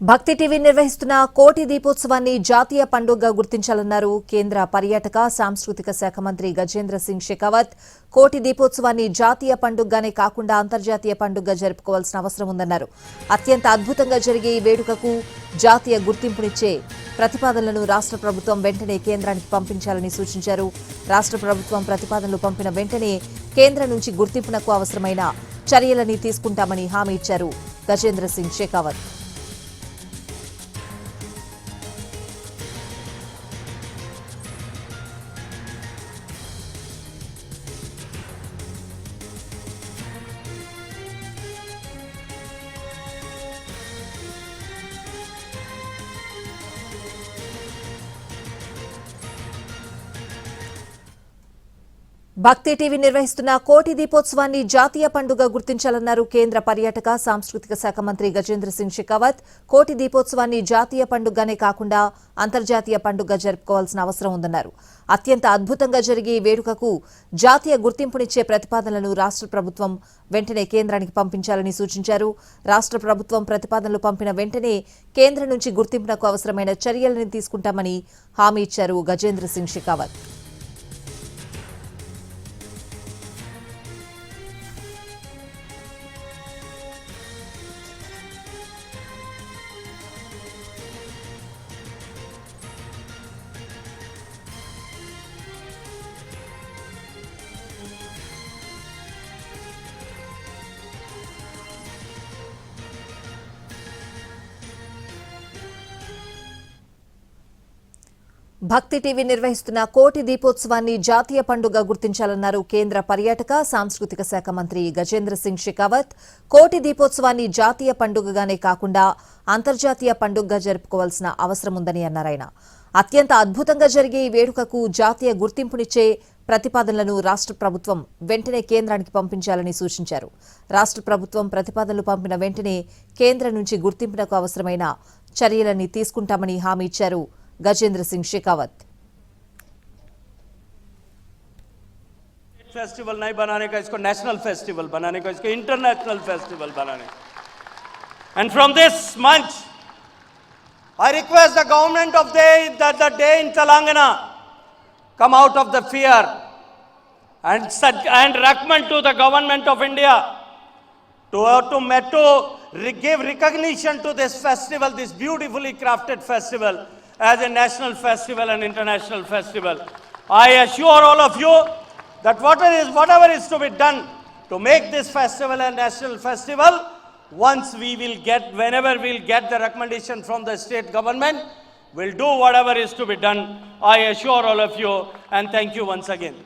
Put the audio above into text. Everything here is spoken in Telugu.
భక్తి టీవీ నిర్వహిస్తున్న కోటి దీపోత్సవాన్ని జాతీయ పండుగగా గుర్తించాలన్నారు కేంద్ర పర్యాటక సాంస్కృతిక శాఖ మంత్రి గజేంద్ర సింగ్ షెకావత్. కోటి దీపోత్సవాన్ని జాతీయ పండుగగానే కాకుండా అంతర్జాతీయ పండుగగా జరుపుకోవాల్సిన అవసరం ఉందన్నారు. అత్యంత అద్భుతంగా జరిగే ఈ వేడుకకు జాతీయ గుర్తింపునిచ్చే ప్రతిపాదనలను రాష్ట్ర ప్రభుత్వం వెంటనే కేంద్రానికి పంపించాలని సూచించారు. రాష్ట్ర ప్రభుత్వం ప్రతిపాదనలు పంపిన వెంటనే కేంద్రం నుంచి గుర్తింపునకు అవసరమైన చర్యలని తీసుకుంటామని హామీ ఇచ్చారు గజేంద్ర సింగ్ షెకావత్. భక్తి టీవీ నిర్వహిస్తున్న కోటి దీపోత్సవాన్ని జాతీయ పండుగ గుర్తించాలన్నారు కేంద్ర పర్యాటక సాంస్కృతిక శాఖ మంత్రి గజేంద్ర సింగ్ షెకావత్. కోటి దీపోత్సవాన్ని జాతీయ పండుగగానే కాకుండా అంతర్జాతీయ పండుగగా జరుపుకోవాల్సిన అవసరం ఉందన్నారు. అత్యంత అద్భుతంగా జరిగే ఈ వేడుకకు జాతీయ గుర్తింపునిచ్చే ప్రతిపాదనలను రాష్ట్ర ప్రభుత్వం వెంటనే కేంద్రానికి పంపించాలని సూచించారు. రాష్ట్ర ప్రభుత్వం ప్రతిపాదనలు పంపిన వెంటనే కేంద్రం నుంచి గుర్తింపునకు అవసరమైన చర్యలను తీసుకుంటామని హామీ ఇచ్చారు గజేంద్ర సింగ్ షెకావత్. భక్తి టీవీ నిర్వహిస్తున్న కోటి దీపోత్సవాన్ని జాతీయ పండుగ గుర్తించాలన్నారు కేంద్ర పర్యాటక సాంస్కృతిక శాఖ మంత్రి గజేంద్ర సింగ్ షెకావత్. కోటి దీపోత్సవాన్ని జాతీయ పండుగగానే కాకుండా అంతర్జాతీయ పండుగగా జరుపుకోవాల్సిన అవసరం ఉందని అన్నారు ఆయన. అత్యంత అద్భుతంగా జరిగే ఈ వేడుకకు జాతీయ గుర్తింపునిచ్చే ప్రతిపాదనలను రాష్ట్ర ప్రభుత్వం వెంటనే కేంద్రానికి పంపించాలని సూచించారు. రాష్ట్ర ప్రభుత్వం ప్రతిపాదనలు పంపిన వెంటనే కేంద్రం నుంచి గుర్తింపునకు అవసరమైన చర్యలని తీసుకుంటామని హామీ ఇచ్చారు गजेंद्र सिंह शेखावत. फेस्टिवल नहीं बनाने का, इसको नेशनल फेस्टिवल बनाने का, इसको इंटरनेशनल फेस्टिवल बनाने. And from this month, I request the government of the day in Telangana come out of the fear and recommend to the government of India to give recognition to this festival, this beautifully crafted festival, as a national festival and international festival. I assure all of you that whatever is to be done to make this festival a national festival, whenever we'll get the recommendation from the state government, we'll do whatever is to be done. I assure all of you, and thank you once again.